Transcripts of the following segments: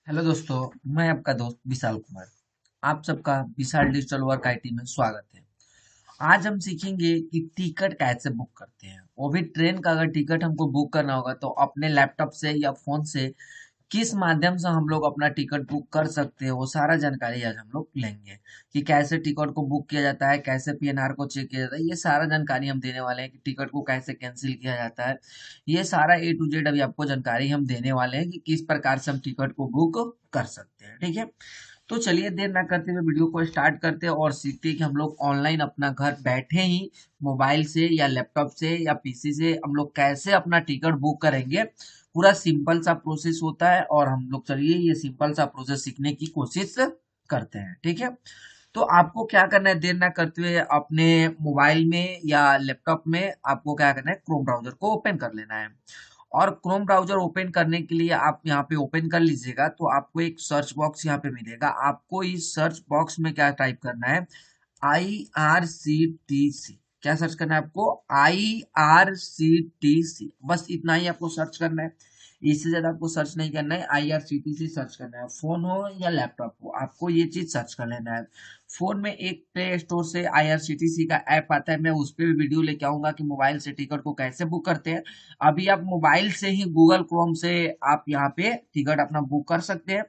Hello दोस्तों। मैं आपका दोस्त विशाल कुमार। आप सबका विशाल डिजिटल वर्क आईटी में स्वागत है। आज हम सीखेंगे कि टिकट कैसे बुक करते हैं। वो भी ट्रेन का अगर टिकट हमको बुक करना होगा तो अपने लैपटॉप से या फोन से किस माध्यम से हम लोग अपना टिकट बुक कर सकते हैं, वो सारा जानकारी आज हम लोग लेंगे। कि कैसे टिकट को बुक किया जाता है, कैसे पीएनआर को चेक किया जाता है, ये सारा जानकारी हम देने वाले हैं। कि टिकट को कैसे कैंसिल किया जाता है, ये सारा ए टू जेड अभी आपको जानकारी हम देने वाले हैं कि किस प्रकार से हम टिकट को बुक कर सकते हैं। ठीक है, तो चलिए देर ना करते हुए वीडियो को स्टार्ट करते हैं और सीखते हैं कि हम लोग ऑनलाइन अपना घर बैठे ही मोबाइल से या लैपटॉप से या पीसी से हम लोग कैसे अपना टिकट बुक करेंगे। पूरा सिंपल सा प्रोसेस होता है और हम लोग चलिए ये सिंपल सा प्रोसेस सीखने की कोशिश करते हैं। ठीक है, तो आपको क्या करना है, देर ना करते हुए अपने मोबाइल में या लैपटॉप में आपको क्या करना है, क्रोम ब्राउजर को ओपन कर लेना है। और क्रोम ब्राउजर ओपन करने के लिए आप यहाँ पे ओपन कर लीजिएगा तो आपको एक सर्च बॉक्स यहाँ पे मिलेगा। आपको इस सर्च बॉक्स में क्या टाइप करना है, IRCTC। क्या सर्च करना है आपको, IRCTC, बस इतना ही आपको सर्च करना है। इससे ज्यादा आपको सर्च नहीं करना है। IRCTC सर्च करना है, फोन हो या लैपटॉप हो, आपको ये चीज सर्च कर लेना है। फोन में एक प्ले स्टोर से IRCTC का ऐप आता है, मैं उस पर भी वीडियो लेके आऊंगा कि मोबाइल से टिकट को कैसे बुक करते हैं। अभी आप मोबाइल से ही गूगल क्रोम से आप यहाँ पे टिकट अपना बुक कर सकते हैं।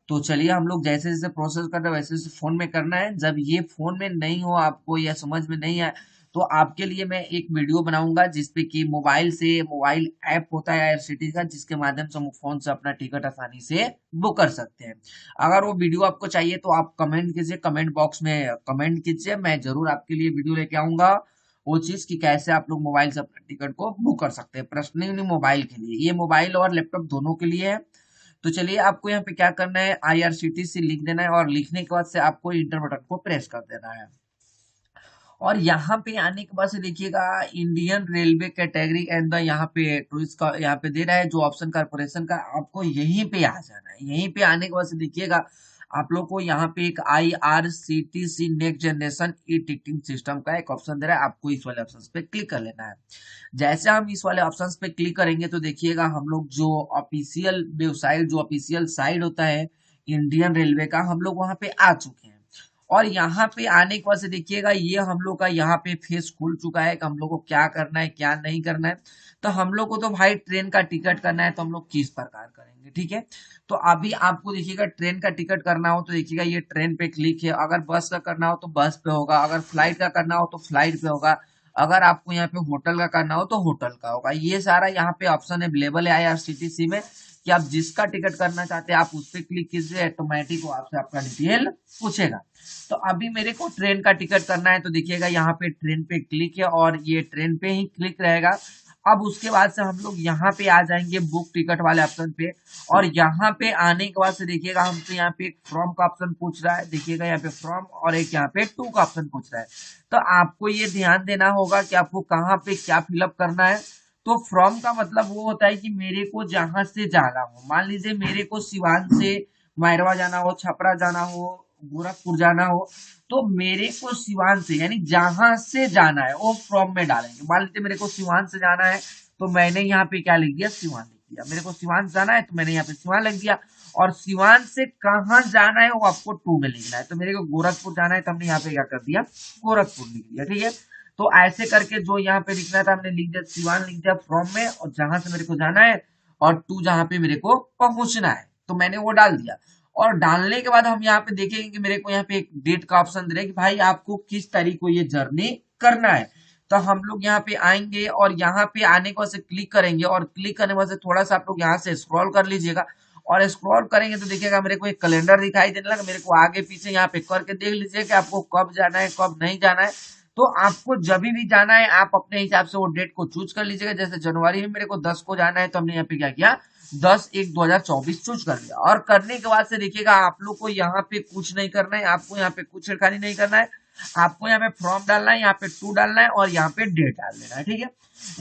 तो चलिए हम लोग जैसे जैसे प्रोसेस कर रहे हैं वैसे वैसे फोन में करना है। जब ये फोन में नहीं हो आपको या समझ में नहीं आए तो आपके लिए मैं एक वीडियो बनाऊंगा जिसपे कि मोबाइल से, मोबाइल ऐप होता है आईआरसीटीसी का, जिसके माध्यम से हम फोन से अपना टिकट आसानी से बुक कर सकते हैं। अगर वो वीडियो आपको चाहिए तो आप कमेंट कीजिए, कमेंट बॉक्स में कमेंट कीजिए, मैं जरूर आपके लिए वीडियो लेके आऊंगा वो चीज कि कैसे आप लोग मोबाइल से अपने टिकट को बुक कर सकते हैं। पर्सनली मोबाइल के लिए, ये मोबाइल और लैपटॉप दोनों के लिए है। तो चलिए आपको यहाँ पे क्या करना है, IRCTC लिख देना है और लिखने के बाद से आपको इंटर बटन को प्रेस कर देना है। और यहाँ पे आने के बाद से देखिएगा Indian railway category and the यहाँ पे टूरिस्ट का यहाँ पे दे रहा है जो ऑप्शन कारपोरेशन का, आपको यहीं पे आ जाना है। यहीं पे आने के बाद से देखिएगा आप लोग को यहाँ पे एक IRCTC next generation e ticketing system का एक ऑप्शन दे रहा है। आपको इस वाले ऑप्शन पे क्लिक कर लेना है। जैसे हम इस वाले ऑप्शन पे क्लिक करेंगे तो देखिएगा हम लोग जो ऑफिशियल वेबसाइट, जो ऑफिशियल साइट होता है इंडियन रेलवे का, हम लोग वहां पे आ चुके हैं। और यहाँ पे आने के बाद से देखिएगा ये हम लोग का यहाँ पे फेस खुल चुका है कि हम लोग को क्या करना है क्या नहीं करना है। तो हम लोग को तो भाई ट्रेन का टिकट करना है, तो हम लोग किस प्रकार करेंगे। ठीक है, तो अभी आपको देखिएगा ट्रेन का टिकट करना हो तो देखिएगा ये ट्रेन पे क्लिक है। अगर बस का करना हो तो बस पे होगा, अगर फ्लाइट का करना हो तो फ्लाइट पे होगा, अगर आपको यहाँ पे होटल का करना हो तो होटल का होगा। ये सारा यहाँ पे ऑप्शन अवेलेबल है IRCTC में कि आप जिसका टिकट करना चाहते हैं आप उस पर क्लिक कीजिए, ऑटोमेटिक वो आपसे आपका डिटेल पूछेगा। तो अभी मेरे को ट्रेन का टिकट करना है तो देखिएगा यहाँ पे ट्रेन पे क्लिक है और ये ट्रेन पे ही क्लिक रहेगा। अब उसके बाद से हम लोग यहाँ पे आ जाएंगे बुक टिकट वाले ऑप्शन पे। और यहाँ पे आने के बाद से देखिएगा हमसे यहाँ पे एक फ्रॉम का ऑप्शन पूछ रहा है। देखिएगा यहाँ पे फ्रॉम और एक यहाँ पे टू का ऑप्शन पूछ रहा है। तो आपको ये ध्यान देना होगा कि आपको कहाँ पे क्या फिलअप करना है। तो फ्रॉम का मतलब वो होता है कि मेरे को जहां से जाना हो। मान लीजिए मेरे को सिवान से मैरवा जाना हो, छपरा जाना हो, गोरखपुर जाना हो, तो मेरे को सिवान से यानी जहां से जाना है वो फ्रॉम में डालेंगे। मान लीजिए मेरे को सिवान से जाना है तो मैंने यहाँ पे क्या लिख दिया, सिवान लिख दिया। मेरे को सिवान से जाना है तो मैंने यहाँ पे सिवान लिख दिया। और सिवान से कहाँ जाना है वो आपको टू में लिखना है। तो मेरे को गोरखपुर जाना है तो हमने यहाँ पे क्या कर दिया, गोरखपुर लिख दिया। ठीक है, तो ऐसे करके जो यहाँ पे लिखना था हमने लिख दिया, सिवान लिख दिया फ्रॉम में, और जहां से मेरे को जाना है और टू जहां पे मेरे को पहुंचना है तो मैंने वो डाल दिया। और डालने के बाद हम यहाँ पे देखेंगे कि मेरे को यहाँ पे एक डेट का ऑप्शन दे रहा है कि भाई आपको किस तारीख को ये जर्नी करना है। तो हम लोग यहाँ पे आएंगे और यहाँ पे आने के बाद से क्लिक करेंगे और क्लिक करने के बाद से थोड़ा सा आप लोग यहाँ से स्क्रॉल कर लीजिएगा। और स्क्रॉल करेंगे तो देखिएगा मेरे को एक कैलेंडर दिखाई देने लगा। मेरे को आगे पीछे यहाँ पे करके देख लीजिए कि आपको कब जाना है कब नहीं जाना है। तो आपको जब भी जाना है आप अपने हिसाब से वो डेट को चूज कर लीजिएगा। जैसे जनवरी में मेरे को 10 को जाना है तो हमने यहाँ पे क्या किया, 10/1/2024 चूज कर लिया। और करने के बाद से देखिएगा आप लोग को यहाँ पे कुछ नहीं करना है, आपको यहाँ पे कुछ छिड़खानी नहीं करना है। आपको यहाँ पे फॉर्म डालना है, यहाँ पे टू डालना है और यहाँ पे डेट डाल देना है। ठीक है,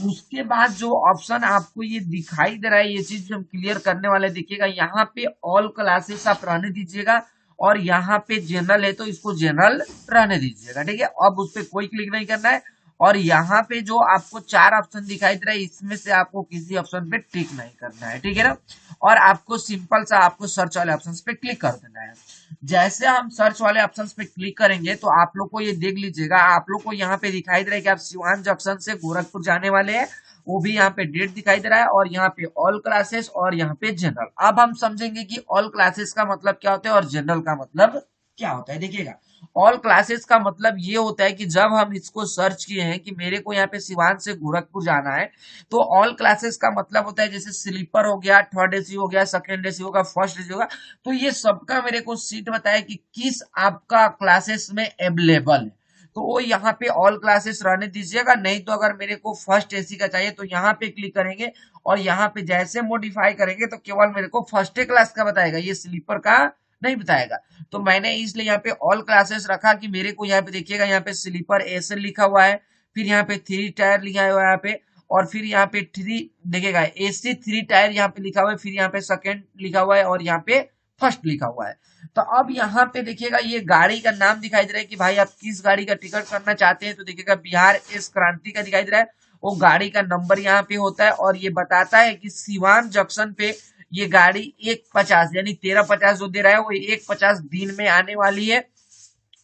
उसके बाद जो ऑप्शन आपको ये दिखाई दे रहा है, ये चीज हम क्लियर करने वाले। देखिएगा यहाँ पे ऑल क्लासेस आप रहने दीजिएगा और यहाँ पे जनरल है तो इसको जनरल रहने दीजिएगा। ठीक है, अब उस पर कोई क्लिक नहीं करना है। और यहाँ पे जो आपको 4 ऑप्शन दिखाई दे रहा है इसमें से आपको किसी ऑप्शन पे टिक नहीं करना है, ठीक है ना। और आपको सिंपल सा आपको सर्च वाले ऑप्शन पे क्लिक कर देना है। जैसे हम सर्च वाले ऑप्शन पे क्लिक करेंगे तो आप लोग को ये देख लीजिएगा, आप लोग को यहाँ पे दिखाई दे रहा है कि आप सिवान जंक्शन से गोरखपुर जाने वाले हैं, वो भी यहाँ पे डेट दिखाई दे रहा है, और यहाँ पे ऑल क्लासेस और यहाँ पे जनरल। अब हम समझेंगे कि ऑल क्लासेस का मतलब क्या होता है और जनरल का मतलब क्या होता है। देखिएगा, ऑल क्लासेस का मतलब ये होता है कि जब हम इसको सर्च किए हैं कि मेरे को यहाँ पे सिवान से गोरखपुर जाना है, तो ऑल क्लासेस का मतलब होता है जैसे स्लीपर हो गया, थर्ड एसी हो गया, सेकेंड एसी होगा, फर्स्ट एसी होगा, तो ये सबका मेरे को सीट बताया कि किस आपका क्लासेस में अवेलेबल है, तो वो यहाँ पे ऑल क्लासेस रहने दीजिएगा। नहीं तो अगर मेरे को फर्स्ट एसी का चाहिए तो यहाँ पे क्लिक करेंगे और यहाँ पे जैसे मॉडिफाई करेंगे तो केवल मेरे को फर्स्ट क्लास का बताएगा, ये स्लीपर का नहीं बताएगा। तो मैंने इसलिए यहाँ पे ऑल क्लासेस रखा कि मेरे को यहाँ पे देखिएगा, यहाँ पे स्लीपर एसएल लिखा हुआ है, फिर यहाँ पे 3 टायर लिखा हुआ है यहाँ पे, और फिर यहाँ पे 3 देखिएगा एसी 3 टायर यहाँ पे लिखा हुआ है, फिर यहाँ पे सेकंड लिखा हुआ है और यहाँ पे फर्स्ट लिखा हुआ है। तो अब यहाँ पे देखिएगा ये गाड़ी का नाम दिखाई दे रहा है कि भाई आप किस गाड़ी का टिकट करना चाहते हैं, तो देखिएगा बिहार एस क्रांति का दिखाई दे रहा है, वो गाड़ी का नंबर यहाँ पे होता है और ये बताता है कि सिवान जंक्शन पे ये गाड़ी 150 यानी 1350 जो दे रहा है वो 150 दिन में आने वाली है।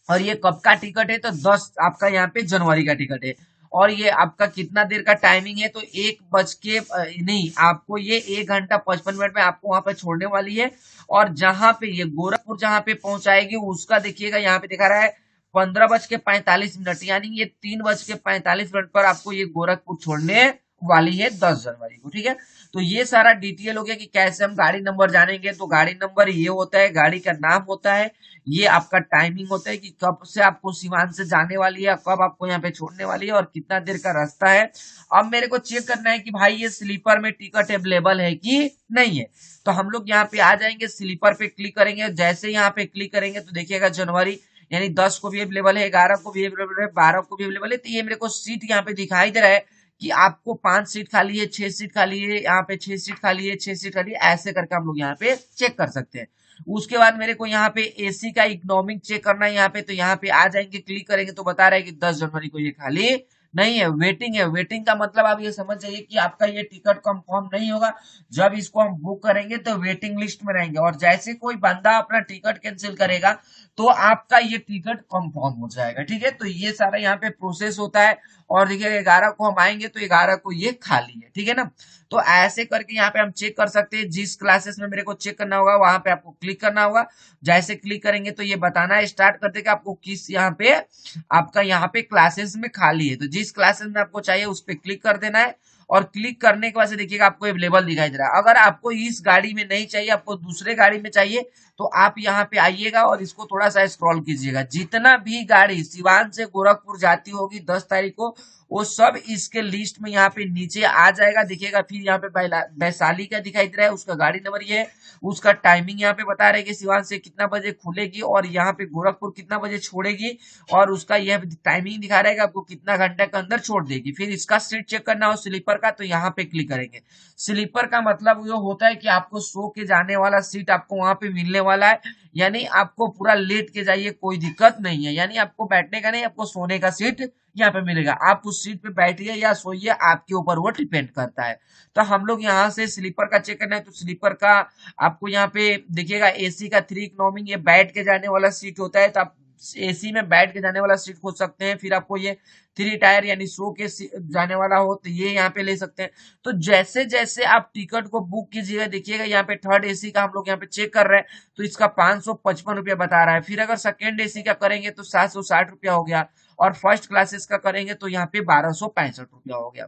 और ये कब का टिकट है, तो 10 आपका यहाँ पे जनवरी का टिकट है। और ये आपका कितना देर का टाइमिंग है, तो 1 बज के नहीं, आपको ये 1 घंटा 55 मिनट में आपको वहां पे छोड़ने वाली है। और जहां पे ये गोरखपुर जहां पे पहुंचाएगी उसका देखिएगा यहाँ पे दिखा रहा है 15 बज के 45 मिनट, यानी ये 3 बज के 45 मिनट पर आपको ये गोरखपुर छोड़ने वाली है 10 जनवरी को, ठीक है। तो ये सारा डिटेल हो गया कि कैसे हम गाड़ी नंबर जानेंगे। तो गाड़ी नंबर ये होता है, गाड़ी का नाम होता है, ये आपका टाइमिंग होता है कि कब से आपको सिवान से जाने वाली है, कब आपको यहाँ पे छोड़ने वाली है और कितना देर का रास्ता है। अब मेरे को चेक करना है कि भाई ये स्लीपर में टिकट अवेलेबल है कि नहीं है। तो हम लोग यहाँ पे आ जाएंगे, स्लीपर पे क्लिक करेंगे, जैसे यहाँ पे क्लिक करेंगे तो देखिएगा जनवरी यानी 10 को भी अवेलेबल है, 11 को भी अवेलेबल है, 12 को भी अवेलेबल है। तो ये मेरे को सीट यहाँ पे दिखाई दे रहा है कि आपको 5 सीट खाली है, 6 सीट खाली है, यहाँ पे 6 सीट खाली है, 6 सीट खाली है, ऐसे करके हम लोग यहाँ पे चेक कर सकते हैं। उसके बाद मेरे को यहाँ पे एसी का इकोनॉमिक चेक करना है यहाँ पे, तो यहाँ पे आ जाएंगे, क्लिक करेंगे तो बता रहा है कि 10 जनवरी को ये खाली नहीं है, वेटिंग है। वेटिंग का मतलब आप ये समझ जाइए कि आपका ये टिकट कंफर्म नहीं होगा, जब इसको हम बुक करेंगे तो वेटिंग लिस्ट में रहेंगे, और जैसे कोई बंदा अपना टिकट कैंसिल करेगा तो आपका ये टिकट कंफर्म हो जाएगा, ठीक है। तो ये सारा यहाँ पे प्रोसेस होता है। और देखिए 11 को हम आएंगे तो 11 को ये खाली है, ठीक है ना। तो ऐसे करके यहाँ पे हम चेक कर सकते हैं, जिस क्लासेस में मेरे को चेक करना होगा वहां पे आपको क्लिक करना होगा। जैसे क्लिक करेंगे तो ये बताना स्टार्ट कर देगा आपको किस यहाँ पे आपका यहाँ पे क्लासेस में खाली है, तो जिस क्लासेस में आपको चाहिए उस पर क्लिक कर देना है। और क्लिक करने के बाद से देखिएगा आपको अवेलेबल दिखाई दे रहा है। अगर आपको इस गाड़ी में नहीं चाहिए, आपको दूसरे गाड़ी में चाहिए, तो आप यहाँ पे आइएगा और इसको थोड़ा सा स्क्रॉल कीजिएगा। जितना भी गाड़ी सिवान से गोरखपुर जाती होगी 10 तारीख को, वो सब इसके लिस्ट में यहाँ पे नीचे आ जाएगा, दिखेगा। फिर यहाँ पे वैशाली का दिखाई दे रहा है, उसका गाड़ी नंबर ये है, उसका टाइमिंग यहाँ पे बता रहे हैं कि सिवान से कितना बजे खुलेगी और यहाँ पे गोरखपुर कितना बजे छोड़ेगी, और उसका यह टाइमिंग दिखा रहा है कि आपको कितना घंटे के अंदर छोड़ देगी। फिर इसका सीट चेक करना हो स्लीपर का, तो यहाँ पे क्लिक करेंगे। स्लीपर का मतलब ये होता है कि आपको सो के जाने वाला सीट आपको वहां पे मिलने वाला है, यानी आपको पूरा लेट के जाइए, कोई दिक्कत नहीं है, यानी आपको बैठने का नहीं, आपको सोने का सीट यहाँ पे मिलेगा। आप उस सीट पे बैठिए या सोइए, आपके ऊपर वो डिपेंड करता है। तो हम लोग यहाँ से स्लीपर का चेक करना है, तो स्लीपर का आपको यहाँ पे देखिएगा एसी का 3 इकोनॉमी, ये बैठ के जाने वाला सीट होता है, तो आप एसी में बैठ के जाने वाला सीट खोज सकते हैं। फिर आपको ये 3 टायर यानी सो के जाने वाला हो तो ये यहाँ पे ले सकते हैं। तो जैसे जैसे आप टिकट को बुक कीजिएगा, देखिएगा यहाँ पे थर्ड एसी का हम लोग यहाँ पे चेक कर रहे हैं, तो इसका 555 रुपया बता रहा है। फिर अगर सेकेंड एसी का करेंगे तो 760 रुपया हो गया, और फर्स्ट क्लासेस का करेंगे तो यहाँ पे 1265 रुपया हो गया।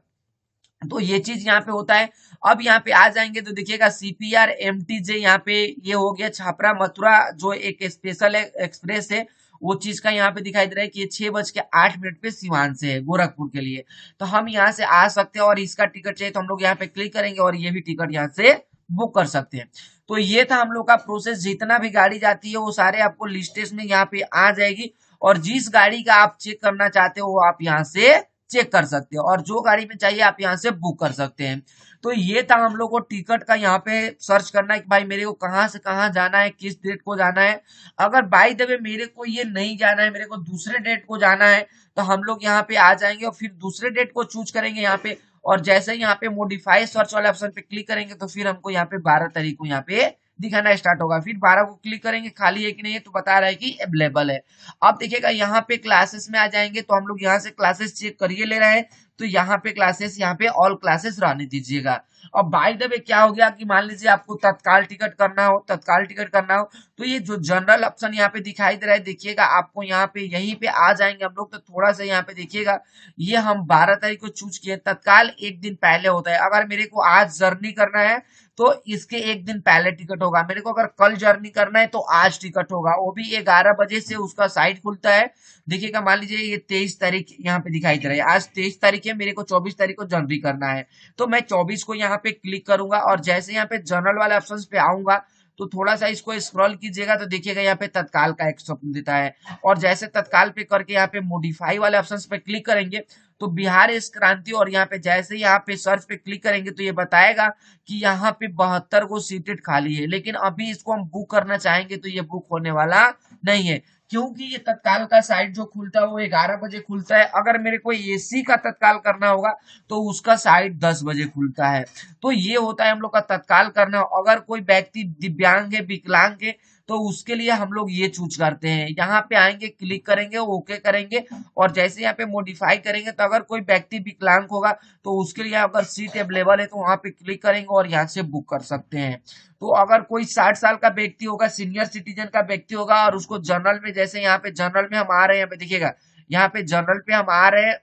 तो ये चीज यहाँ पे होता है। अब यहाँ पे आ जाएंगे तो देखिएगा सीपीआर एमटीजे यहाँ पे ये हो गया छापरा मथुरा, जो एक स्पेशल एक्सप्रेस है, वो चीज का यहाँ पे दिखाई दे रहा है कि ये 6 बज के 8 मिनट पे सिवान से है गोरखपुर के लिए। तो हम यहाँ से आ सकते हैं और इसका टिकट चाहिए तो हम लोग यहाँ पे क्लिक करेंगे और ये भी टिकट यहाँ से बुक कर सकते हैं। तो ये था हम लोग का प्रोसेस, जितना भी गाड़ी जाती है वो सारे आपको लिस्टेस में यहाँ पे आ जाएगी, और जिस गाड़ी का आप चेक करना चाहते हो वो आप यहाँ से चेक कर सकते हैं, और जो गाड़ी में चाहिए आप यहाँ से बुक कर सकते हैं। तो ये था हम लोग को टिकट का यहाँ पे सर्च करना है कि भाई मेरे को कहाँ से कहाँ जाना है, किस डेट को जाना है। अगर बाय द वे मेरे को ये नहीं जाना है, मेरे को दूसरे डेट को जाना है, तो हम लोग यहाँ पे आ जाएंगे और फिर दूसरे डेट को चूज करेंगे यहाँ पे। और जैसे ही यहाँ पे मॉडिफाई सर्च वाले ऑप्शन पे क्लिक करेंगे तो फिर हमको यहाँ पे 12 तारीख को यहाँ पे दिखाना स्टार्ट होगा। फिर 12 को क्लिक करेंगे, खाली है कि नहीं है, तो बता रहा है कि अवेलेबल है। अब देखिएगा यहाँ पे क्लासेस में आ जाएंगे, तो हम लोग यहाँ से क्लासेस चेक करिए ले रहे हैं, तो यहाँ पे क्लासेस, यहाँ पे ऑल क्लासेस रहने दीजिएगा। अब बाय द वे क्या हो गया कि मान लीजिए आपको तत्काल टिकट करना हो, तत्काल टिकट करना हो, तो ये जो जनरल ऑप्शन यहाँ पे दिखाई दे रहा है, देखिएगा आपको यहाँ पे यहीं पे आ जाएंगे हम लोग। तो थोड़ा सा यहाँ पे देखिएगा, ये हम 12 तारीख को चूज किए, तत्काल एक दिन पहले होता है। अगर मेरे को आज जर्नी करना है तो इसके एक दिन पहले टिकट होगा। मेरे को अगर कल जर्नी करना है तो आज टिकट होगा, वो भी 11 बजे से उसका साइट खुलता है। देखिएगा मान लीजिए ये 23 तारीख यहाँ पे दिखाई दे रहा है, आज 23 तारीख है, मेरे को 24 तारीख को जर्नी करना है, तो मैं 24 को यहाँ पे क्लिक करूंगा। और जैसे यहाँ पे जनरल वाले ऑप्शन पे आऊंगा, तो थोड़ा सा इसको स्क्रॉल कीजिएगा, तो देखिएगा यहाँ पे तत्काल का एक ऑप्शन देता है। और जैसे तत्काल पे करके यहाँ पे मॉडिफाई वाले ऑप्शन पे क्लिक करेंगे, तो बिहार इस क्रांति, और यहाँ पे जैसे यहाँ पे सर्च पे क्लिक करेंगे तो ये बताएगा कि यहाँ पे 72 को सीटेड खाली है। लेकिन अभी इसको हम बुक करना चाहेंगे तो ये बुक होने वाला नहीं है, क्योंकि ये तत्काल का साइट जो खुलता है वो 11 बजे खुलता है। अगर मेरे को एसी का तत्काल करना होगा तो उसका साइट 10 बजे खुलता है। तो ये होता है हम लोग का तत्काल करना। अगर कोई व्यक्ति दिव्यांग है, विकलांग है, तो उसके लिए हम लोग ये चूज करते हैं, यहाँ पे आएंगे, क्लिक करेंगे, ओके करेंगे, और जैसे यहाँ पे मॉडिफाई करेंगे, तो अगर कोई व्यक्ति विकलांग होगा तो उसके लिए अगर सीट अवेलेबल है तो वहां पे क्लिक करेंगे और यहाँ से बुक कर सकते हैं। तो अगर कोई 60 साल का व्यक्ति होगा, सीनियर सिटीजन का व्यक्ति होगा, और उसको जनरल में, जैसे यहाँ पे जनरल में हम आ रहे हैं, यहाँ पे देखिएगा, यहाँ पे जनरल पे हम आ रहे हैं,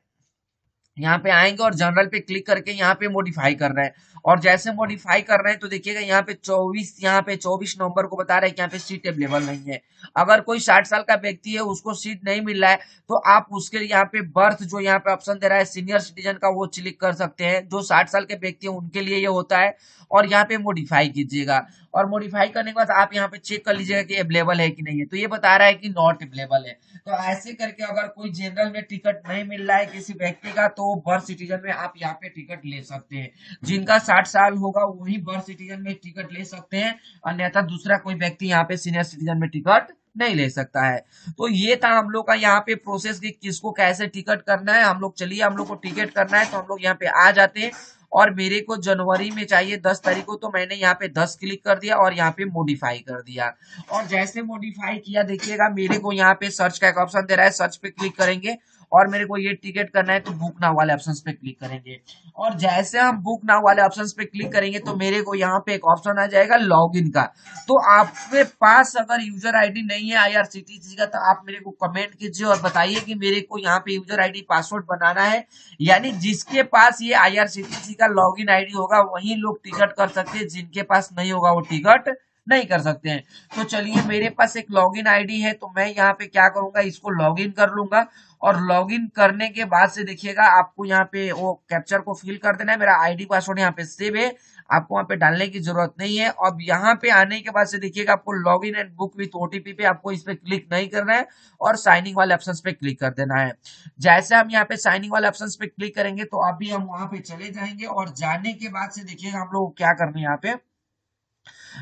यहाँ पे आएंगे और जनरल पे क्लिक करके यहाँ पे मॉडिफाई कर रहे हैं। और जैसे मॉडिफाई कर रहे हैं तो देखिएगा यहाँ पे 24 नवंबर को बता रहे हैं कि यहाँ पे सीट अवेलेबल नहीं है। अगर कोई 60 साल का व्यक्ति है, उसको सीट नहीं मिल रहा है, तो आप उसके लिए यहाँ पे बर्थ जो यहाँ पे ऑप्शन दे रहा है सीनियर सिटीजन का, वो क्लिक कर सकते हैं। जो 60 साल के व्यक्ति है उनके लिए ये होता है। और यहाँ पे मॉडिफाई कीजिएगा, और मॉडिफाई करने के बाद आप यहाँ पे चेक कर लीजिएगा कि अवेलेबल है कि नहीं है, तो ये बता रहा है कि नॉट अवेलेबल है। तो ऐसे करके अगर कोई जनरल में टिकट नहीं मिल रहा है किसी व्यक्ति का, तो बर्थ सिटीजन में आप यहाँ पे टिकट ले सकते हैं। जिनका 60 साल होगा वही बर्थ सिटीजन में टिकट ले सकते हैं, अन्यथा दूसरा कोई व्यक्ति यहाँ पे सीनियर सिटीजन में टिकट नहीं ले सकता है। तो ये था हम लोग का यहाँ पे प्रोसेस कि किसको कैसे टिकट करना है। हम लोग, चलिए हम लोग को टिकट करना है तो हम लोग यहाँ पे आ जाते हैं। और मेरे को जनवरी में चाहिए 10 तारीख को, तो मैंने यहाँ पे 10 क्लिक कर दिया और यहाँ पे मॉडिफाई कर दिया। और जैसे मॉडिफाई किया, देखिएगा मेरे को यहाँ पे सर्च का एक ऑप्शन दे रहा है, सर्च पे क्लिक करेंगे और मेरे को ये टिकट करना है तो बुक नाउ वाले ऑप्शन पे क्लिक करेंगे। और जैसे हम बुक नाउ वाले ऑप्शन पे क्लिक करेंगे तो मेरे को यहाँ पे एक ऑप्शन आ जाएगा लॉगिन का। तो आपके पास अगर यूजर आईडी नहीं है आईआरसीटीसी का, तो आप मेरे को कमेंट कीजिए और बताइए कि मेरे को यहाँ पे यूजर आईडी पासवर्ड बनाना है। यानी जिसके पास ये आईआरसीटीसी का लॉगिन आईडी होगा वही लोग टिकट कर सकते हैं, जिनके पास नहीं होगा वो टिकट नहीं कर सकते हैं। तो चलिए मेरे पास एक लॉगिन आईडी है, तो मैं यहाँ पे क्या करूंगा, इसको लॉगिन कर लूंगा। और लॉगिन करने के बाद से देखिएगा आपको यहाँ पे वो कैप्चर को फिल कर देना है। मेरा आईडी पासवर्ड यहाँ पे सेव है, आपको वहां पे डालने की जरूरत नहीं है। अब यहाँ पे आने के बाद से देखिएगा आपको login and book with OTP पे आपको इस पे क्लिक नहीं करना है और साइनिंग वाले ऑप्शन पे क्लिक कर देना है। जैसे हम यहाँ पे साइनिंग वाले ऑप्शन पे क्लिक करेंगे तो अभी हम वहां पे चले जाएंगे, और जाने के बाद से देखिएगा हम लोग क्या करना है। यहाँ पे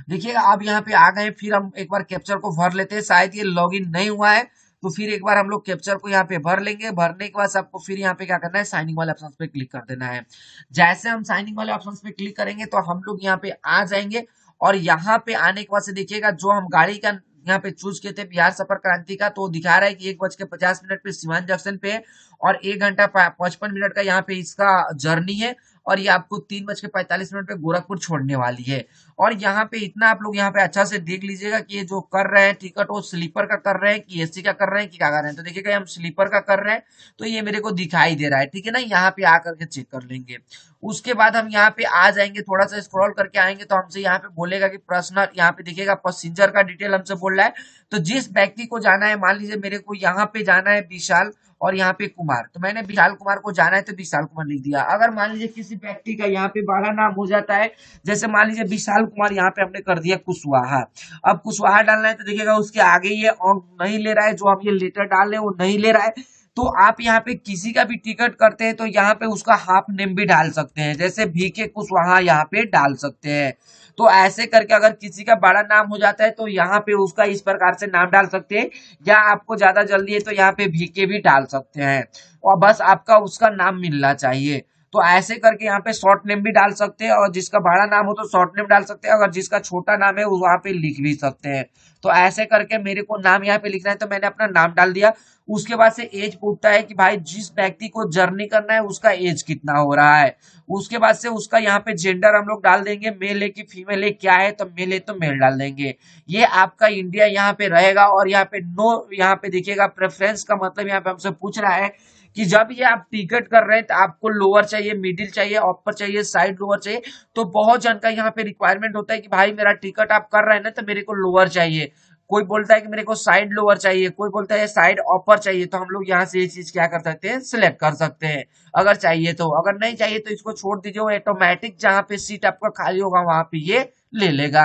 देखिएगा अब यहाँ पे आ गए, फिर हम एक बार कैप्चर को भर लेते हैं, शायद ये लॉगिन नहीं हुआ है, तो फिर एक बार हम लोग कैप्चर को यहाँ पे भर लेंगे। भरने के बाद आपको फिर यहाँ पे क्या करना है, साइनिंग वाले ऑप्शन पे क्लिक कर देना है। जैसे हम साइनिंग वाले ऑप्शन पे क्लिक करेंगे तो हम लोग यहाँ पे आ जाएंगे, और यहाँ पे आने के बाद से देखिएगा जो हम गाड़ी का यहाँ पे चूज किए थे बिहार सफर क्रांति का, तो दिखा रहा है कि 1:50 पे सीवान जंक्शन पे है और 1 घंटा 55 मिनट का यहाँ पे इसका जर्नी है, और ये आपको 3:45 पे गोरखपुर छोड़ने वाली है। और यहाँ पे इतना आप लोग यहाँ पे अच्छा से देख लीजिएगा कि ये जो कर रहे हैं टिकट, वो स्लीपर का कर रहे हैं कि एसी का कर रहे हैं कि क्या कर रहे हैं। तो देखिएगा हम स्लीपर का कर रहे हैं, तो ये मेरे को दिखाई दे रहा है, ठीक है ना। यहाँ पे आकर के चेक कर लेंगे। उसके बाद हम यहाँ पे आ जाएंगे, थोड़ा सा स्क्रॉल करके आएंगे तो हमसे यहाँ पे बोलेगा कि पर्सनल, यहाँ पे देखिएगा पैसेंजर का डिटेल हमसे बोल रहा है। तो जिस व्यक्ति को जाना है, मान लीजिए मेरे को यहाँ पे जाना है विशाल और यहाँ पे कुमार, तो मैंने विशाल कुमार को जाना है तो विशाल कुमार लिख दिया। अगर मान लीजिए किसी व्यक्ति का यहाँ पे बड़ा नाम हो जाता है, जैसे मान लीजिए विशाल कुमार, यहाँ पे हमने कर दिया कुशवाहा। अब कुशवाहा डालना है तो देखिएगा उसके आगे ये अंक नहीं ले रहा है, जो हम ये लेटर डाल रहे हैं वो नहीं ले रहा है। तो आप यहाँ पे किसी का भी टिकट करते हैं तो यहाँ पे उसका हाफ नेम भी डाल सकते हैं, जैसे VK कुशवाहा यहाँ पे डाल सकते हैं। तो ऐसे करके अगर किसी का बड़ा नाम हो जाता है तो यहाँ पे उसका इस प्रकार से नाम डाल सकते हैं, या आपको ज्यादा जल्दी है तो यहाँ पे VK भी डाल सकते हैं, और बस आपका उसका नाम मिलना चाहिए। तो ऐसे करके यहाँ पे शॉर्ट नेम भी डाल सकते हैं, और जिसका बड़ा नाम हो तो शॉर्ट नेम डाल सकते हैं, अगर जिसका छोटा नाम है वो वहां पे लिख भी सकते हैं। तो ऐसे करके मेरे को नाम यहाँ पे लिखना है तो मैंने अपना नाम डाल दिया। उसके बाद से एज पूछता है कि भाई जिस व्यक्ति को जर्नी करना है उसका एज कितना हो रहा है। उसके बाद से उसका यहाँ पे जेंडर हम लोग डाल देंगे, मेल है कि फीमेल है, क्या है, तो मेल है तो मेल डाल देंगे। ये आपका इंडिया यहाँ पे रहेगा। और यहाँ पे नो, यहाँ पे देखिएगा प्रेफरेंस का मतलब यहाँ पे हमसे पूछ रहा है कि जब ये आप टिकट कर रहे हैं तो आपको लोअर चाहिए, मिडिल चाहिए, अपर चाहिए, साइड लोअर चाहिए। तो बहुत जन का यहाँ पे रिक्वायरमेंट होता है कि भाई मेरा टिकट आप कर रहे हैं ना तो मेरे को लोअर चाहिए, कोई बोलता है कि मेरे को साइड लोअर चाहिए, कोई बोलता है साइड अपर चाहिए। तो हम लोग यहाँ से ये चीज क्या कर सकते हैं, सिलेक्ट कर सकते हैं अगर चाहिए तो। अगर नहीं चाहिए तो इसको छोड़ दीजिए, वो ऑटोमेटिक जहाँ पे सीट आपका खाली होगा वहां पे ये ले लेगा।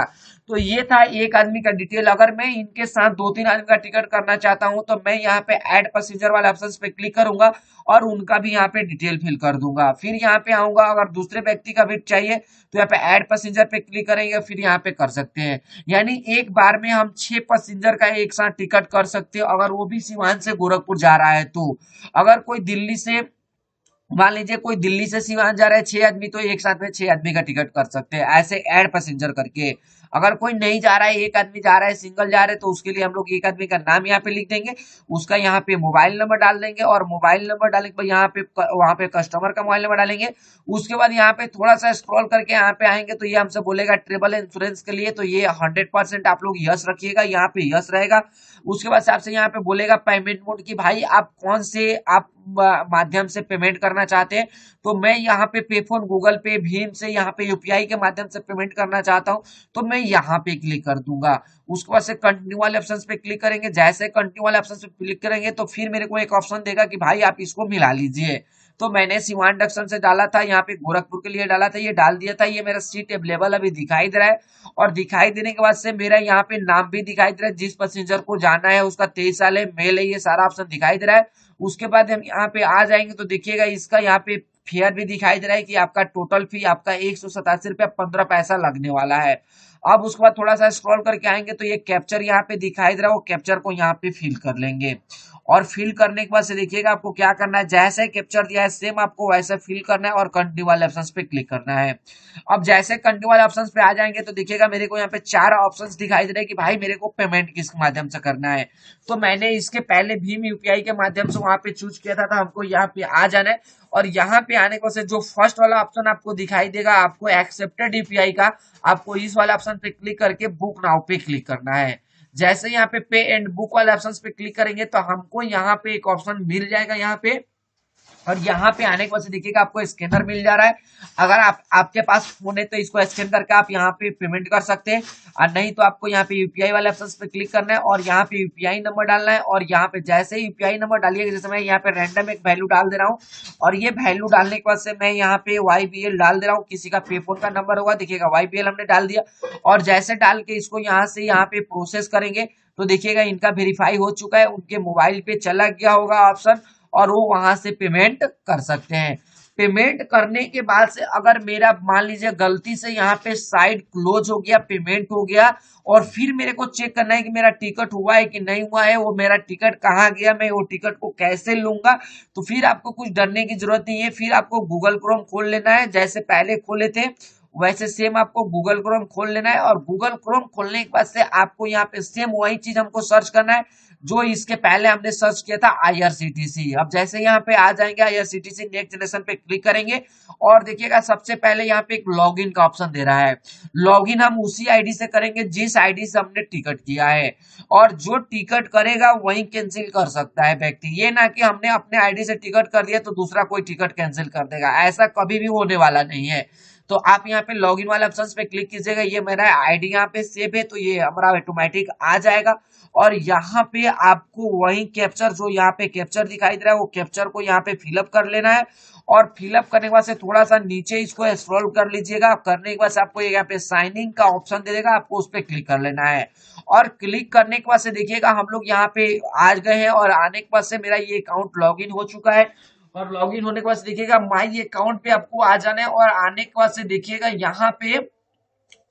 तो ये था एक आदमी का डिटेल। अगर मैं इनके साथ दो तीन आदमी का टिकट करना चाहता हूं तो मैं यहाँ पे ऐड पैसेंजर वाले ऑप्शन पे क्लिक करूंगा और उनका भी यहाँ पे डिटेल फिल कर दूंगा। फिर यहाँ पे आऊंगा, अगर दूसरे व्यक्ति का भी चाहिए तो यहाँ पे ऐड पैसेंजर पे क्लिक करेंगे, फिर यहाँ पे कर सकते हैं। यानी एक बार में हम 6 पैसेंजर का एक साथ टिकट कर सकते हैं, अगर वो भी सिवान से गोरखपुर जा रहा है तो। अगर कोई दिल्ली से, मान लीजिए कोई दिल्ली से सिवान जा रहा है 6 आदमी, तो एक साथ में 6 आदमी का टिकट कर सकते हैं ऐसे ऐड पैसेंजर करके। अगर कोई नहीं जा रहा है, एक आदमी जा रहा है, सिंगल जा रहे हैं, तो उसके लिए हम लोग एक आदमी का नाम यहाँ पे लिख देंगे, उसका यहाँ पे मोबाइल नंबर डाल देंगे, और मोबाइल नंबर डालने के बाद यहाँ पे वहां पे कस्टमर का मोबाइल नंबर डालेंगे। उसके बाद यहाँ पे थोड़ा सा स्क्रॉल करके यहाँ पे आएंगे तो ये हमसे बोलेगा ट्रेवल इंश्योरेंस के लिए, तो ये 100% आप लोग यस रखिएगा, यहाँ पे यस रहेगा। उसके बाद से आपसे यहाँ पे बोलेगा पेमेंट मोड की भाई आप कौन से आप माध्यम से पेमेंट करना चाहते हैं। तो मैं यहाँ पे पेफोन, गूगल पे, भीम से, यहाँ पे यूपीआई के माध्यम से पेमेंट करना चाहता हूँ, तो मैं यहाँ पे क्लिक कर दूंगा। उसके बाद से कंटिन्यू वाले ऑप्शन पे क्लिक करेंगे। जैसे कंटिन्यू वाले ऑप्शन पे क्लिक करेंगे तो फिर मेरे को एक ऑप्शन देगा कि भाई आप इसको मिला लीजिए। तो मैंने सिवान जंक्शन से डाला था, यहाँ पे गोरखपुर के लिए डाला था, ये डाल दिया था। ये मेरा सीट अवेलेबल अभी दिखाई दे रहा है, और दिखाई देने के बाद से मेरा यहाँ पे नाम भी दिखाई दे रहा है, जिस पैसेंजर को जाना है उसका 23 साल है, मेल है, ये सारा ऑप्शन दिखाई दे रहा है। उसके बाद हम यहाँ पे आ जाएंगे तो देखिएगा इसका यहाँ पे फेयर भी दिखाई दे रहा है कि आपका टोटल फी आपका 187 रुपया 15 पैसा लगने वाला है। अब उसके बाद थोड़ा सा स्क्रॉल करके आएंगे तो ये कैप्चर यहाँ पे दिखाई दे रहा है, वो कैप्चर को यहाँ पे फिल कर लेंगे। और फिल करने के बाद से देखिएगा आपको क्या करना है, जैसे कैप्चर दिया है सेम आपको वैसे फिल करना है और कंटिन्यू वाले ऑप्शन पे क्लिक करना है। अब जैसे कंटिन्यू वाले ऑप्शन पे आ जाएंगे तो देखिएगा मेरे को यहाँ पे 4 ऑप्शन दिखाई दे रहे हैं कि भाई मेरे को पेमेंट किस माध्यम से करना है। तो मैंने इसके पहले भीम यूपीआई के माध्यम से वहां पे चूज किया था, तो हमको यहाँ पे आ जाना है। और यहाँ पे आने के बाद जो फर्स्ट वाला ऑप्शन आपको दिखाई देगा, आपको एक्सेप्टेड यूपीआई का, आपको इस वाले ऑप्शन पे क्लिक करके बुक नाउ पे क्लिक करना है। जैसे यहाँ पे एंड बुक वाले ऑप्शन पे क्लिक करेंगे तो हमको यहाँ पे एक ऑप्शन मिल जाएगा यहाँ पे। और यहाँ पे आने के बाद देखिएगा आपको स्कैनर मिल जा रहा है। अगर आपके पास फोन है तो इसको स्कैन करके आप यहाँ पे पेमेंट कर सकते हैं, और नहीं तो आपको यहाँ पे यूपीआई वाले ऑप्शन पे क्लिक करना है और यहाँ पे यूपीआई नंबर डालना है। और यहाँ पे जैसे ही यूपीआई नंबर डालिएगा, जैसे मैं यहाँ पे रैंडम एक वैल्यू डाल दे रहा हूँ, और ये वैल्यू डालने के बाद से मैं यहाँ पे YBL डाल दे रहा हूँ, किसी का पेफोन का नंबर होगा, देखिएगा YBL हमने डाल दिया। और जैसे डाल के इसको यहाँ से यहाँ पे प्रोसेस करेंगे तो देखिएगा इनका वेरीफाई हो चुका है, उनके मोबाइल पे चला गया होगा ऑप्शन, और वो वहां से पेमेंट कर सकते हैं। पेमेंट करने के बाद से अगर मेरा मान लीजिए गलती से यहाँ पे साइड क्लोज हो गया, पेमेंट हो गया, और फिर मेरे को चेक करना है कि मेरा टिकट हुआ है कि नहीं हुआ है, वो मेरा टिकट कहाँ गया, मैं वो टिकट को कैसे लूंगा, तो फिर आपको कुछ डरने की जरूरत नहीं है। फिर आपको गूगल क्रोम खोल लेना है, जैसे पहले खोले थे वैसे सेम आपको गूगल क्रोम खोल लेना है। और गूगल क्रोम खोलने के बाद से आपको यहाँ पे सेम वही चीज हमको सर्च करना है जो इसके पहले हमने सर्च किया था, IRCTC। अब जैसे यहाँ पे आ जाएंगे IRCTC नेक्स्ट जनरेशन पे क्लिक करेंगे, और देखिएगा सबसे पहले यहाँ पे एक लॉगिन का ऑप्शन दे रहा है। लॉगिन हम उसी आईडी से करेंगे जिस आईडी से हमने टिकट किया है, और जो टिकट करेगा वही कैंसिल कर सकता है व्यक्ति। ये ना कि हमने अपने आईडी से टिकट कर दिया तो दूसरा कोई टिकट कैंसिल कर देगा, ऐसा कभी भी होने वाला नहीं है। तो आप यहाँ पे लॉगिन वाले ऑप्शन पे क्लिक कीजिएगा, ये मेरा आईडी यहाँ पे सेव है तो ये हमारा ऑटोमेटिक आ जाएगा। और यहाँ पे आपको वही कैप्चर जो यहाँ पे कैप्चर दिखाई दे रहा है वो कैप्चर को यहाँ पे फिलअप कर लेना है। और फिलअप करने के बाद से थोड़ा सा नीचे इसको स्क्रॉल कर लीजिएगा, करने के बाद से आपको यहाँ पे साइन इन का ऑप्शन दे देगा, आपको उस पर क्लिक कर लेना है। और क्लिक करने के बाद से देखिएगा हम लोग यहाँ पे आ गए हैं और आने के बाद से मेरा ये अकाउंट लॉगिन हो चुका है। और लॉगिन होने के बाद से देखिएगा माई अकाउंट पे आपको आ जाना है और आने के बाद से देखिएगा यहाँ पे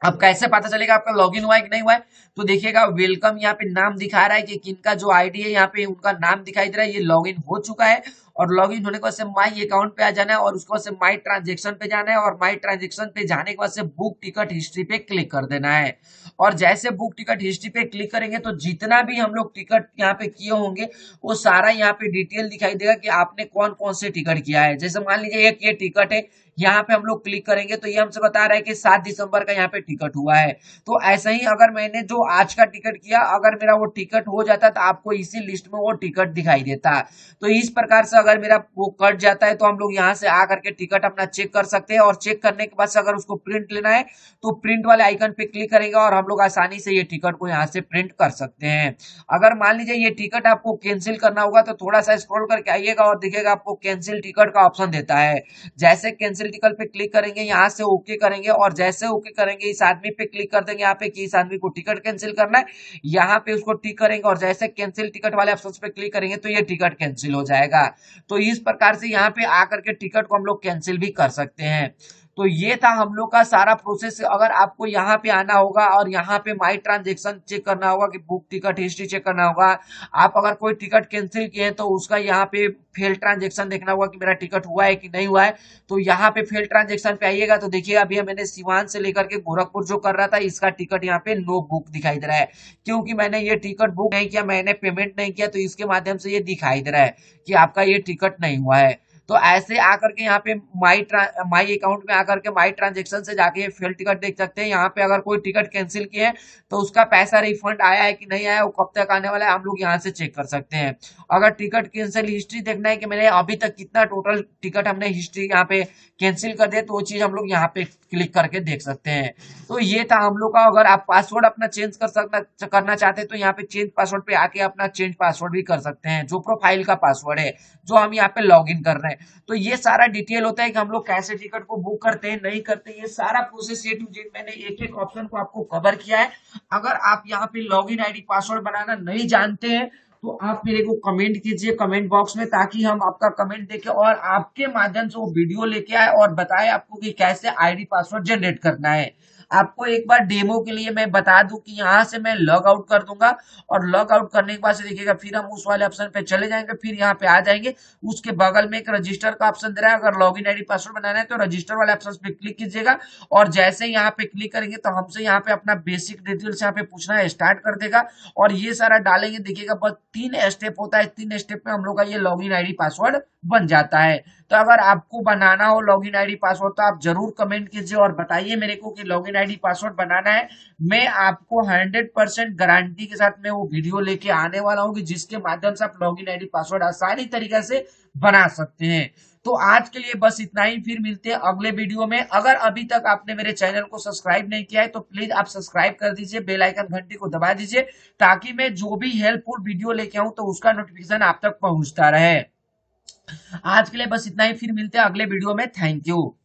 अब कैसे पता चलेगा आपका लॉगिन हुआ है कि नहीं हुआ है। तो देखिएगा वेलकम यहाँ पे नाम दिखा रहा है कि किनका जो आईडी है यहाँ पे उनका नाम दिखाई दे रहा है, ये लॉगिन हो चुका है। और लॉगिन होने के बाद से माई अकाउंट पे आ जाना है और उसके बाद से माई ट्रांजेक्शन पे जाना है और माई ट्रांजेक्शन पे जाने के बाद से बुक टिकट हिस्ट्री पे क्लिक कर देना है। और जैसे बुक टिकट हिस्ट्री पे क्लिक करेंगे तो जितना भी हम लोग टिकट यहाँ पे किए होंगे वो सारा यहाँ पे डिटेल दिखाई देगा कि आपने कौन कौन से टिकट किया है। जैसे मान लीजिए एक ये टिकट है, यहाँ पे हम लोग क्लिक करेंगे तो ये हमसे बता रहा है कि 7 दिसंबर का यहाँ पे टिकट हुआ है। तो ऐसा ही अगर मैंने जो आज का टिकट किया अगर मेरा वो टिकट हो जाता तो आपको इसी लिस्ट में वो टिकट दिखाई देता। तो इस प्रकार से अगर मेरा वो कट जाता है तो हम लोग यहाँ से आकर के टिकट अपना चेक कर सकते हैं। और चेक करने के बाद से अगर उसको प्रिंट लेना है तो प्रिंट वाले आइकन पे क्लिक करेंगे और हम लोग आसानी से ये टिकट को यहाँ से प्रिंट कर सकते हैं। अगर मान लीजिए ये टिकट आपको कैंसिल करना होगा तो थोड़ा सा स्क्रॉल करके आइएगा और देखिएगा आपको कैंसिल टिकट का ऑप्शन देता है। जैसे कैंसिल टिकट पे क्लिक करेंगे यहाँ से ओके करेंगे और जैसे ओके करेंगे इस आदमी पे क्लिक कर देंगे यहाँ पे कि इस आदमी को टिकट कैंसिल करना है, यहाँ पे उसको टिक करेंगे और जैसे कैंसिल टिकट वाले ऑप्शन पे क्लिक करेंगे तो ये टिकट कैंसिल हो जाएगा। तो इस प्रकार से यहाँ पे आकर के टिकट को हम लोग कैंसिल भी कर सकते हैं। तो ये था हम लोग का सारा प्रोसेस। अगर आपको यहाँ पे आना होगा और यहाँ पे माई ट्रांजेक्शन चेक करना होगा कि बुक टिकट हिस्ट्री चेक करना होगा, आप अगर कोई टिकट कैंसिल किए हैं तो उसका यहाँ पे फेल ट्रांजेक्शन देखना होगा कि मेरा टिकट हुआ है कि नहीं हुआ है। तो यहाँ पे फेल ट्रांजेक्शन पे आइएगा तो देखिए अभी मैंने सिवान से लेकर के गोरखपुर जो कर रहा था इसका टिकट यहाँ पे नो बुक दिखाई दे रहा है, क्योंकि मैंने ये टिकट बुक नहीं किया, मैंने पेमेंट नहीं किया, तो इसके माध्यम से ये दिखाई दे रहा है कि आपका ये टिकट नहीं हुआ है। तो ऐसे आकर के यहाँ पे माई अकाउंट में आकर के माई ट्रांजेक्शन से जाके ये फेल टिकट देख सकते हैं। यहाँ पे अगर कोई टिकट कैंसिल किए हैं तो उसका पैसा रिफंड आया है कि नहीं आया, वो कब तक आने वाला है, हम लोग यहाँ से चेक कर सकते हैं। अगर टिकट कैंसिल हिस्ट्री देखना है कि मैंने अभी तक कितना टोटल टिकट हमने हिस्ट्री यहाँ पे कैंसिल कर दिया तो वो चीज हम लोग यहाँ पे क्लिक करके देख सकते हैं। तो ये था हम लोग का। अगर आप पासवर्ड अपना चेंज करना चाहते हैं तो यहाँ पे चेंज पासवर्ड पे आके अपना चेंज पासवर्ड भी कर सकते हैं, जो प्रोफाइल का पासवर्ड है जो हम यहाँ पे लॉग इन कर रहे हैं। तो ये सारा डिटेल होता है कि हम लोग कैसे टिकट को बुक करते हैं नहीं करते, ये सारा प्रोसेस ए टू जेड मैंने एक एक ऑप्शन को आपको कवर किया है। अगर आप यहाँ पे लॉगिन आईडी पासवर्ड बनाना नहीं जानते हैं तो आप मेरे को कमेंट कीजिए कमेंट बॉक्स में, ताकि हम आपका कमेंट देखें और आपके माध्यम से वो वीडियो लेके आए और बताए आपको कि कैसे आईडी पासवर्ड जनरेट करना है। आपको एक बार डेमो के लिए मैं बता दूं कि यहाँ से मैं लॉग आउट कर दूंगा और लॉग आउट करने के बाद से देखिएगा फिर हम उस वाले ऑप्शन पे चले जाएंगे, फिर यहाँ पे आ जाएंगे। उसके बगल में एक रजिस्टर का ऑप्शन दे रहा है, अगर लॉगिन आईडी पासवर्ड बनाना है तो रजिस्टर वाले ऑप्शन पे क्लिक कीजिएगा और जैसे यहाँ पे क्लिक करेंगे तो हमसे यहाँ पे अपना बेसिक डिटेल्स यहाँ पे पूछना है स्टार्ट कर देगा और ये सारा डालेंगे। देखिएगा बस 3 स्टेप होता है, 3 स्टेप में हम लोग का ये लॉगिन आईडी पासवर्ड बन जाता है। तो अगर आपको बनाना हो लॉगिन आईडी पासवर्ड तो आप जरूर कमेंट कीजिए और बताइए मेरे को कि लॉगिन आईडी पासवर्ड बनाना है। मैं आपको 100% गारंटी के साथ में वो वीडियो लेके आने वाला हूँ कि जिसके माध्यम से आप लॉगिन आईडी पासवर्ड आसानी तरीके से बना सकते हैं। तो आज के लिए बस इतना ही, फिर मिलते हैं अगले वीडियो में। अगर अभी तक आपने मेरे चैनल को सब्सक्राइब नहीं किया है तो प्लीज आप सब्सक्राइब कर दीजिए, बेल आइकन घंटी को दबा दीजिए, ताकि मैं जो भी हेल्पफुल वीडियो लेके आऊं तो उसका नोटिफिकेशन आप तक पहुंचता रहे। आज के लिए बस इतना ही, फिर मिलते हैं अगले वीडियो में। Thank you.